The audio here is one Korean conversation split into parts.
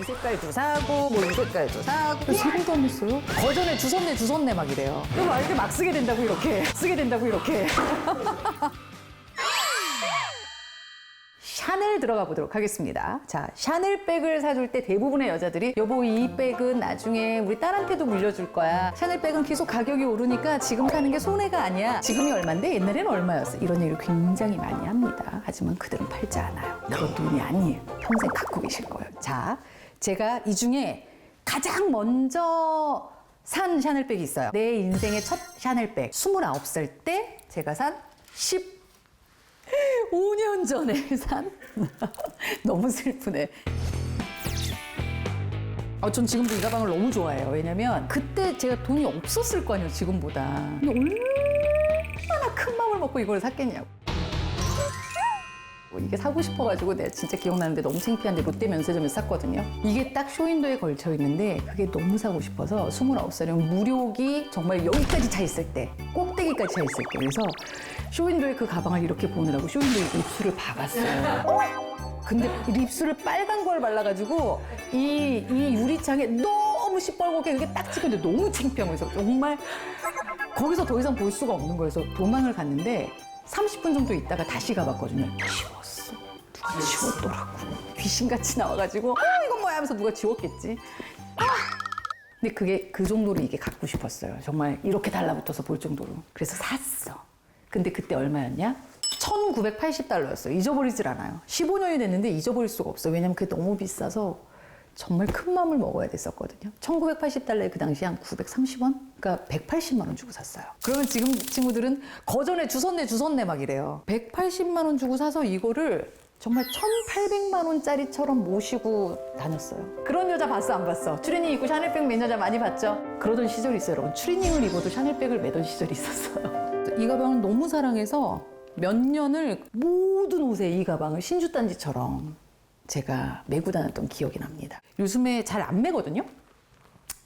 색깔도 사고 뭐 이 색깔도 사고 세금도 안 냈어요? 거전에 주선내 막 이래요. 그럼 막 이렇게 막 쓰게 된다고 이렇게 쓰게 된다고 이렇게. 샤넬 들어가 보도록 하겠습니다. 자, 샤넬 백을 사줄 때 대부분의 여자들이 여보 이 백은 나중에 우리 딸한테도 물려줄 거야. 샤넬 백은 계속 가격이 오르니까 지금 사는 게 손해가 아니야. 지금이 얼만데 옛날에는 얼마였어. 이런 얘기를 굉장히 많이 합니다. 하지만 그들은 팔지 않아요. 그건 돈이 아니에요. 평생 갖고 계실 거예요. 자, 제가 이 중에 가장 먼저 산 샤넬백이 있어요. 내 인생의 첫 샤넬백. 29살 때 제가 산 5년 전에 산 너무 슬프네. 전 지금도 이 가방을 너무 좋아해요. 왜냐면 그때 제가 돈이 없었을 거 아니에요, 지금보다. 근데 얼마나 큰 마음을 먹고 이걸 샀겠냐고. 이게 사고 싶어가지고 내가 진짜 기억나는데 너무 창피한데 롯데 면세점에서 샀거든요. 이게 딱 쇼윈도에 걸쳐 있는데 그게 너무 사고 싶어서 29살이면 무력이 정말 여기까지 차 있을 때, 꼭대기까지 차 있을 때. 그래서 쇼윈도에 그 가방을 이렇게 보느라고 쇼윈도에 입술을 박았어요. 근데 입술을 빨간 걸 발라가지고 이 유리창에 너무 시뻘겋게 그게 딱 찍혔는데 너무 창피하면서 정말 거기서 더 이상 볼 수가 없는 거여서 도망을 갔는데 30분 정도 있다가 다시 가봤거든요. 지웠어. 누가 지웠더라고. 귀신같이 나와가지고 이건 뭐야 하면서 누가 지웠겠지. 근데 그게 그 정도로 이게 갖고 싶었어요. 정말 이렇게 달라붙어서 볼 정도로. 그래서 샀어. 근데 그때 얼마였냐? $1,980였어요. 잊어버리질 않아요. 15년이 됐는데 잊어버릴 수가 없어요. 왜냐면 그게 너무 비싸서 정말 큰 마음을 먹어야 됐었거든요. $1,980에 그 당시 한 930원? 그러니까 180만 원 주고 샀어요. 그러면 지금 친구들은 거전에 주선내 막 이래요. 180만 원 주고 사서 이거를 정말 1,800만 원짜리처럼 모시고 다녔어요. 그런 여자 봤어, 안 봤어? 추리닝 입고 샤넬백 맨 여자 많이 봤죠? 그러던 시절이 있어요, 여러분. 추리닝을 입어도 샤넬백을 매던 시절이 있었어요. 이 가방을 너무 사랑해서 몇 년을 모든 옷에 이 가방을 신주단지처럼 제가 메고 다녔던 기억이 납니다. 요즘에 잘 안 매거든요?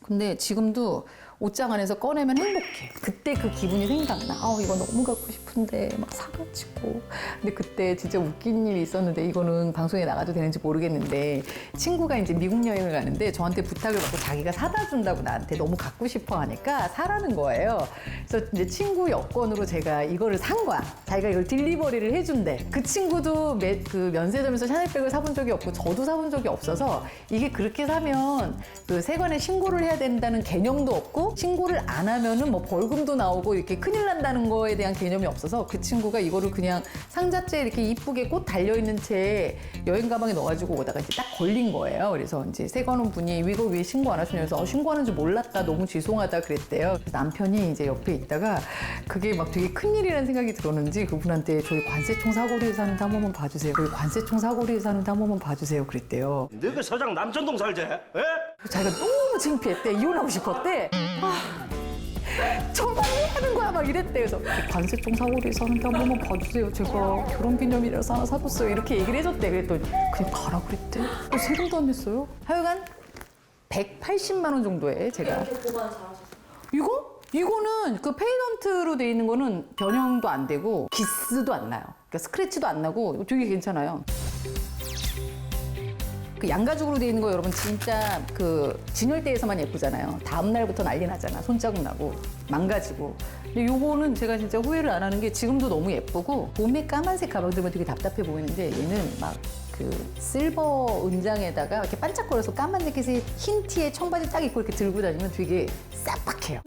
근데 지금도 옷장 안에서 꺼내면 행복해. 그때 그 기분이 생각나. 이거 너무 갖고 싶은데 막 사가지고. 근데 그때 진짜 웃긴 일이 있었는데 이거는 방송에 나가도 되는지 모르겠는데 친구가 이제 미국 여행을 가는데 저한테 부탁을 받고 자기가 사다 준다고 나한테 너무 갖고 싶어 하니까 사라는 거예요. 그래서 이제 친구 여권으로 제가 이거를 산 거야. 자기가 이걸 딜리버리를 해준대. 그 친구도 그 면세점에서 샤넬백을 사본 적이 없고 저도 사본 적이 없어서 이게 그렇게 사면 그 세관에 신고를 해야 된다는 개념도 없고 신고를 안 하면은 뭐 벌금도 나오고 이렇게 큰일 난다는 거에 대한 개념이 없어서 그 친구가 이거를 그냥 상자째에 이렇게 이쁘게 꽃 달려있는 채 여행 가방에 넣어가지고 오다가 이제 딱 걸린 거예요. 그래서 이제 세관원 분이 이거 왜 신고 안 하시냐고 해서 신고하는 줄 몰랐다. 너무 죄송하다 그랬대요. 남편이 이제 옆에 있다가 그게 막 되게 큰일이라는 생각이 들었는지 그분한테 저희 관세청 사거리에 사는데 한 번만 봐주세요. 저희 관세청 사거리에 사는데 한 번만 봐주세요. 그랬대요. 너그 서장 남천동 살지? 에? 자기가 너무 창피했대. 이혼하고 싶었대. 저만 왜 하는 거야? 막 이랬대. 그래서 관세청 사거리에 사는데 한 번만 봐주세요. 제가 결혼기념일이라서 하나 사줬어요. 이렇게 얘기를 해줬대. 그랬더니 그냥 가라 그랬대. 세금도 안 냈어요. 하여간 180만 원 정도에 제가 이거는 그 페이던트로 돼 있는 거는 변형도 안 되고 기스도 안 나요. 그러니까 스크래치도 안 나고 되게 괜찮아요. 그 양가죽으로 돼 있는 거 여러분 진짜 그 진열대에서만 예쁘잖아요. 다음 날부터 난리 나잖아. 손자국 나고 망가지고. 근데 요거는 제가 진짜 후회를 안 하는 게 지금도 너무 예쁘고 봄에 까만색 가방 들면 되게 답답해 보이는데 얘는 막 그 실버 은장에다가 이렇게 반짝거려서 까만색에서 흰 티에 청바지 딱 입고 이렇게 들고 다니면 되게 싹박해요.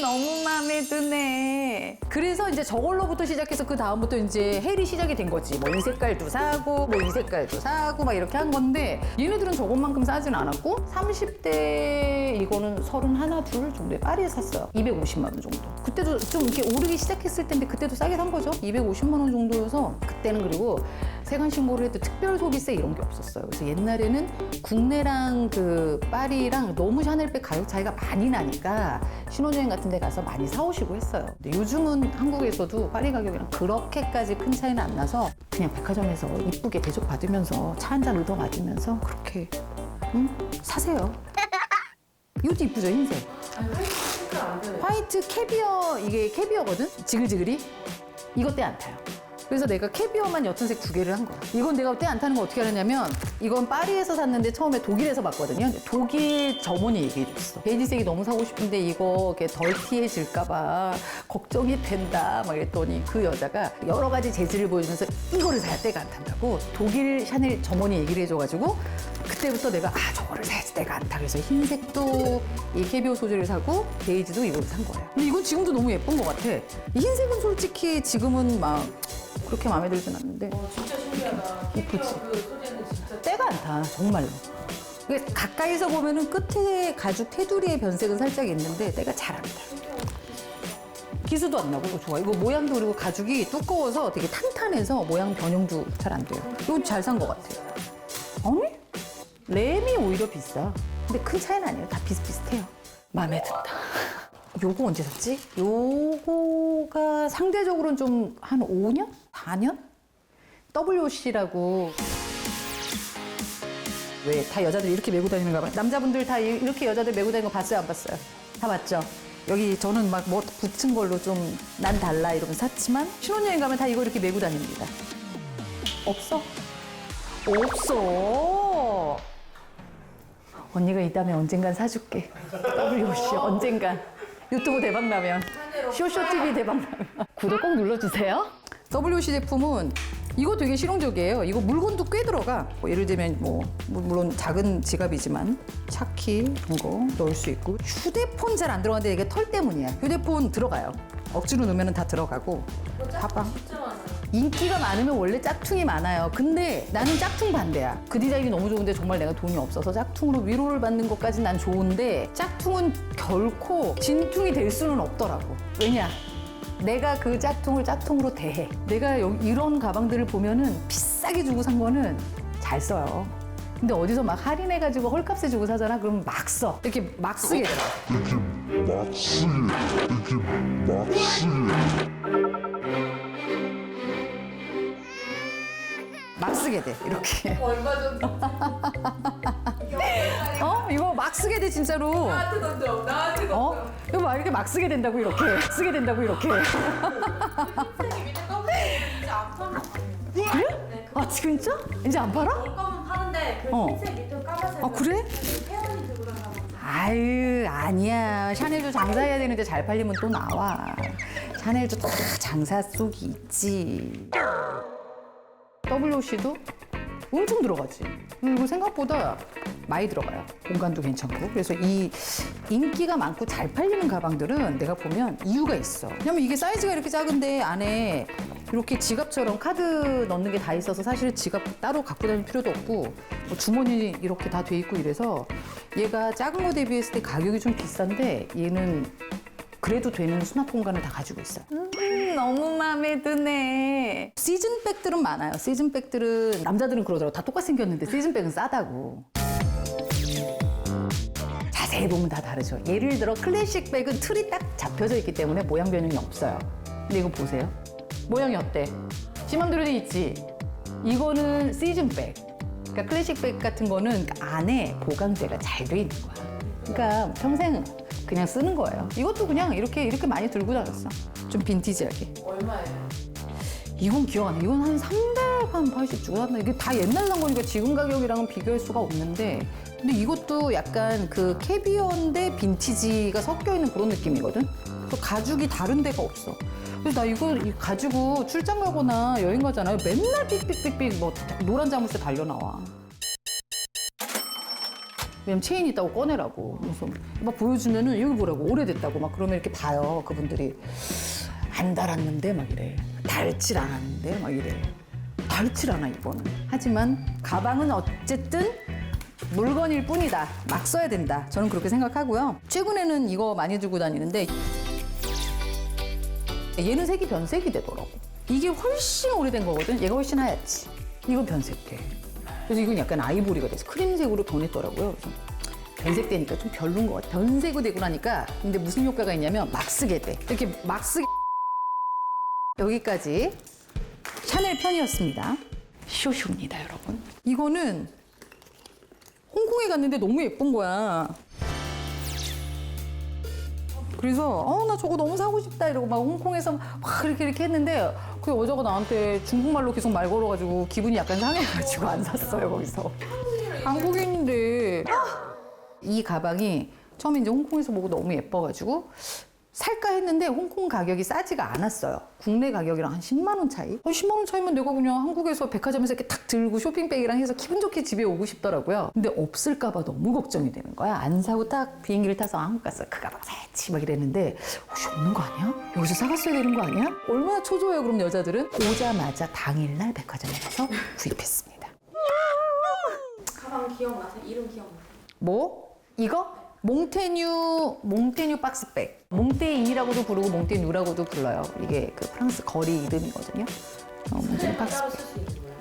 너무 마음에 드네. 그래서 이제 저걸로부터 시작해서 그 다음부터 이제 헬이 시작이 된 거지. 뭐 이 색깔도 사고, 뭐 이 색깔도 사고, 막 이렇게 한 건데 얘네들은 저것만큼 싸진 않았고 30대 이거는 31, 2 정도에 파리에 샀어요. 250만 원 정도. 그때도 좀 이렇게 오르기 시작했을 텐데 그때도 싸게 산 거죠. 250만 원 정도여서 그때는 그리고 세관 신고를 해도 특별 소비세 이런 게 없었어요. 그래서 옛날에는 국내랑 그 파리랑 너무 샤넬백 가격 차이가 많이 나니까 신혼여행 같은 데 가서 많이 사오시고 했어요. 근데 요즘은 한국에서도 파리 가격이랑 그렇게까지 큰 차이는 안 나서 그냥 백화점에서 이쁘게 대접받으면서 차 한잔 얻어 맞으면서 그렇게 사세요. 이것도 이쁘죠, 흰색. 화이트 캐비어, 이게 캐비어거든? 지글지글이? 이것 때 안 타요. 그래서 내가 캐비어만 옅은 색 2개를 한 거야. 이건 내가 때 안 타는 거 어떻게 하느냐면 이건 파리에서 샀는데 처음에 독일에서 봤거든요. 독일 점원이 얘기해줬어. 베이지색이 너무 사고 싶은데 이거 이렇게 덜티해질까봐 걱정이 된다. 막 이랬더니 그 여자가 여러 가지 재질을 보여주면서 이거를 사야 때가 안 탄다고 독일 샤넬 점원이 얘기를 해줘가지고 그때부터 내가 저거를 사야지 때가 안 타. 그래서 흰색도 이 캐비어 소재를 사고 베이지도 이걸 산 거예요. 근데 이건 지금도 너무 예쁜 것 같아. 이 흰색은 솔직히 지금은 막 그렇게 마음에 들진 않는데. 진짜 신기하다. 이쁘지? 그 소재는 진짜 때가 안 타, 정말로. 이게 가까이서 보면은 끝에 가죽 테두리의 변색은 살짝 있는데 때가 잘 안 타. 기스도 안 나고 이거 좋아. 이거 모양도 그리고 가죽이 두꺼워서 되게 탄탄해서 모양 변형도 잘 안 돼요. 이건 잘 산 것 같아요. 아니? 램이 오히려 비싸. 근데 큰 차이는 아니에요. 다 비슷비슷해요. 마음에 든다. 요거 언제 샀지? 요거가 상대적으로는 좀 한 5년? 4년? WC라고. 왜 다 여자들 이렇게 메고 다니는 가방? 남자분들 다 이렇게 여자들 메고 다니는 거 봤어요? 안 봤어요? 다 봤죠? 여기 저는 막 뭐 붙은 걸로 좀 난 달라 이러면 샀지만 신혼여행 가면 다 이거 이렇게 메고 다닙니다. 없어? 없어. 언니가 이 다음에 언젠간 사줄게. WC 언젠간. 유튜브 대박 나면. 쇼쇼TV 대박 나면. 구독 꼭 눌러주세요. WC 제품은 이거 되게 실용적이에요. 이거 물건도 꽤 들어가. 뭐 예를 들면 물론 작은 지갑이지만 차키 이런 거 넣을 수 있고 휴대폰 잘 안 들어가는데 이게 털 때문이야. 휴대폰 들어가요. 억지로 넣으면 다 들어가고. 가방. 진짜 많아요. 인기가 많으면 원래 짝퉁이 많아요. 근데 나는 짝퉁 반대야. 그 디자인이 너무 좋은데 정말 내가 돈이 없어서 짝퉁으로 위로를 받는 것까지는 난 좋은데 짝퉁은 결코 진퉁이 될 수는 없더라고. 왜냐? 내가 그 짝퉁을 짝퉁으로 대해. 내가 이런 가방들을 보면은 비싸게 주고 산 거는 잘 써요. 근데 어디서 막 할인해가지고 헐값에 주고 사잖아? 그럼 막 써. 이렇게 막 쓰게 되더라고. 막 쓰게 돼, 이렇게. 얼마 전 이거 막 쓰게 돼, 진짜로. 나한테 던져. 나한테 던져. 이거 막 이렇게 막 쓰게 된다고, 이렇게. 쓰게 된다고, 이렇게. 흰색이 밑에 검은색이 이제 안 파는 거 아니에요? 그래? 네. 아, 진짜? 이제 안 팔아? 검은 파는데 그 어. 흰색 밑에 까만색. 아, 그래? 태연이 들고 다녀. 아유, 아니야. 샤넬도 장사해야 되는데 잘 팔리면 또 나와. 샤넬도 다 장사 속이 있지. WC도 엄청 들어가지. 그리고 생각보다 많이 들어가요. 공간도 괜찮고. 그래서 이 인기가 많고 잘 팔리는 가방들은 내가 보면 이유가 있어. 왜냐면 이게 사이즈가 이렇게 작은데 안에 이렇게 지갑처럼 카드 넣는 게 다 있어서 사실 지갑 따로 갖고 다닐 필요도 없고 뭐 주머니 이렇게 다 돼 있고 이래서 얘가 작은 거 대비했을 때 가격이 좀 비싼데 얘는 그래도 되는 수납 공간을 다 가지고 있어요. 너무 마음에 드네. 시즌백들은 많아요. 시즌백들은 남자들은 그러더라고. 다 똑같이 생겼는데 시즌백은 싸다고. 자세히 보면 다 다르죠. 예를 들어 클래식 백은 틀이 딱 잡혀져 있기 때문에 모양 변형이 없어요. 근데 이거 보세요. 모양이 어때? 지맘대로 돼 있지? 이거는 시즌백. 그러니까 클래식 백 같은 거는 안에 보강재가 잘 돼 있는 거야. 그러니까 평생 그냥 쓰는 거예요. 이것도 그냥 이렇게 많이 들고 다녔어. 좀 빈티지하게. 얼마예요? 이건 기억 안 나. 이건 한 380 주고 샀나? 이게 다 옛날 산 거니까 지금 가격이랑은 비교할 수가 없는데. 근데 이것도 약간 그 캐비어인데 빈티지가 섞여 있는 그런 느낌이거든? 그래서 가죽이 다른 데가 없어. 그래서 나 이거 가지고 출장 가거나 여행 가잖아요. 맨날 삑삑삑삑 뭐 노란 자물쇠 달려 나와. 왜냐면 체인 있다고 꺼내라고. 그래서 막 보여주면은 여기 보라고 오래됐다고 막 그러면 이렇게 봐요. 그분들이 안 달았는데 막 이래. 닳질 않았는데 막 이래. 닳질 않아 이거는. 하지만 가방은 어쨌든 물건일 뿐이다. 막 써야 된다. 저는 그렇게 생각하고요. 최근에는 이거 많이 들고 다니는데 얘는 색이 변색이 되더라고. 이게 훨씬 오래된 거거든. 얘가 훨씬 하얗지. 이건 변색돼. 그래서 이건 약간 아이보리가 돼서 크림색으로 변했더라고요. 그래서 변색되니까 좀 별론 것 같아. 변색이 되고 나니까 근데 무슨 효과가 있냐면 막 쓰게 돼. 이렇게 막 쓰게. 여기까지 샤넬 편이었습니다. 쇼쇼입니다, 여러분. 이거는 홍콩에 갔는데 너무 예쁜 거야. 그래서 나 저거 너무 사고 싶다 이러고 막 홍콩에서 막 이렇게 했는데 그 여자가 나한테 중국말로 계속 말 걸어가지고 기분이 약간 상해가지고 안 샀어요, 거기서. 한국인인데. 이 가방이 처음에 이제 홍콩에서 보고 너무 예뻐가지고 살까 했는데 홍콩 가격이 싸지가 않았어요. 국내 가격이랑 한 10만 원 차이? 10만 원 차이면 내가 그냥 한국에서 백화점에서 이렇게 탁 들고 쇼핑백이랑 해서 기분 좋게 집에 오고 싶더라고요. 근데 없을까 봐 너무 걱정이 되는 거야. 안 사고 딱 비행기를 타서 한국 갔어. 그 가방 사야지 막 이랬는데 혹시 없는 거 아니야? 여기서 사갔어야 되는 거 아니야? 얼마나 초조해요, 그럼 여자들은? 오자마자 당일날 백화점에 가서 구입했습니다. 가방 기억나세요? 이름 기억나세요? 뭐? 이거? 몽테뉴 박스백. 몽테인이라고도 부르고 몽테뉴라고도 불러요. 이게 그 프랑스 거리 이름이거든요. 몽테뉴 박스백. 따로 쓸 수 있는 거예요?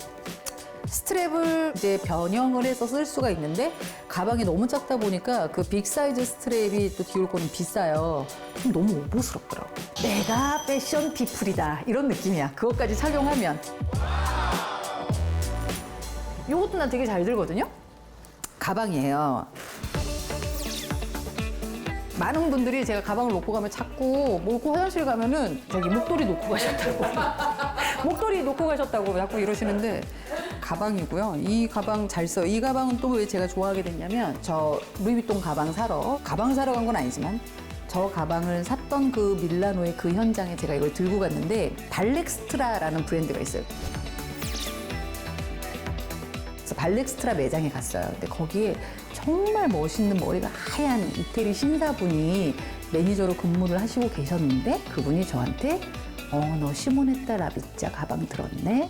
스트랩을 이제 변형을 해서 쓸 수가 있는데 가방이 너무 작다 보니까 그 빅 사이즈 스트랩이 또 디올 거는 비싸요. 그럼 너무 오버스럽더라고. 내가 패션 피플이다 이런 느낌이야. 그것까지 착용하면. 이것도 나 되게 잘 들거든요. 가방이에요. 많은 분들이 제가 가방을 놓고 가면 자꾸 몰고 화장실 가면은 저기 목도리 놓고 가셨다고 목도리 놓고 가셨다고 자꾸 이러시는데 가방이고요. 이 가방 잘 써요. 이 가방은 또 왜 제가 좋아하게 됐냐면 저 루이비통 가방 사러 간 건 아니지만 저 가방을 샀던 그 밀라노의 그 현장에 제가 이걸 들고 갔는데 발렉스트라라는 브랜드가 있어요. 그래서 발렉스트라 매장에 갔어요. 근데 거기에 정말 멋있는 머리가 하얀 이태리 신사분이 매니저로 근무를 하시고 계셨는데 그분이 저한테 너 시모네타 라비짜 가방 들었네?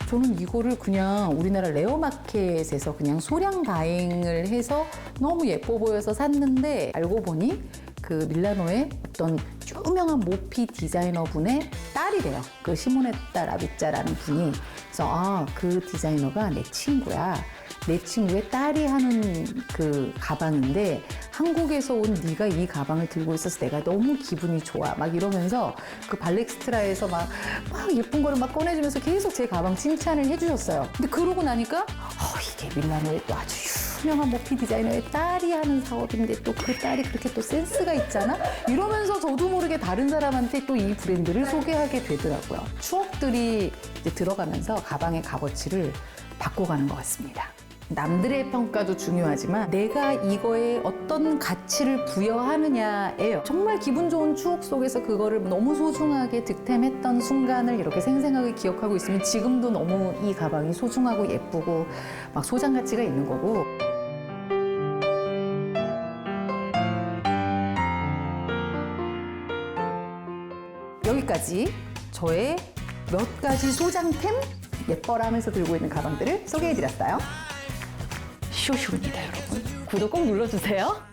저는 이거를 그냥 우리나라 레어마켓에서 그냥 소량 가행을 해서 너무 예뻐 보여서 샀는데 알고 보니 그 밀라노의 어떤 유명한 모피 디자이너 분의 딸이래요. 그 시모네타 라비짜라는 분이. 그래서 그 디자이너가 내 친구야. 내 친구의 딸이 하는 그 가방인데 한국에서 온 네가 이 가방을 들고 있어서 내가 너무 기분이 좋아. 막 이러면서 그 발렉스트라에서 막 예쁜 거를 막 꺼내주면서 계속 제 가방 칭찬을 해주셨어요. 근데 그러고 나니까 이게 밀라노의 또 아주 유명한 모피 디자이너의 딸이 하는 사업인데 또 그 딸이 그렇게 또 센스가 있잖아? 이러면서 저도 모르게 다른 사람한테 또 이 브랜드를 소개하게 되더라고요. 추억들이 이제 들어가면서 가방의 값어치를 바꿔가는 것 같습니다. 남들의 평가도 중요하지만 내가 이거에 어떤 가치를 부여하느냐예요. 정말 기분 좋은 추억 속에서 그거를 너무 소중하게 득템했던 순간을 이렇게 생생하게 기억하고 있으면 지금도 너무 이 가방이 소중하고 예쁘고 막 소장 가치가 있는 거고. 여기까지 저의 몇 가지 소장템 예뻐라 하면서 들고 있는 가방들을 소개해드렸어요. 쇼쇼입니다, 여러분. 구독 꼭 눌러주세요.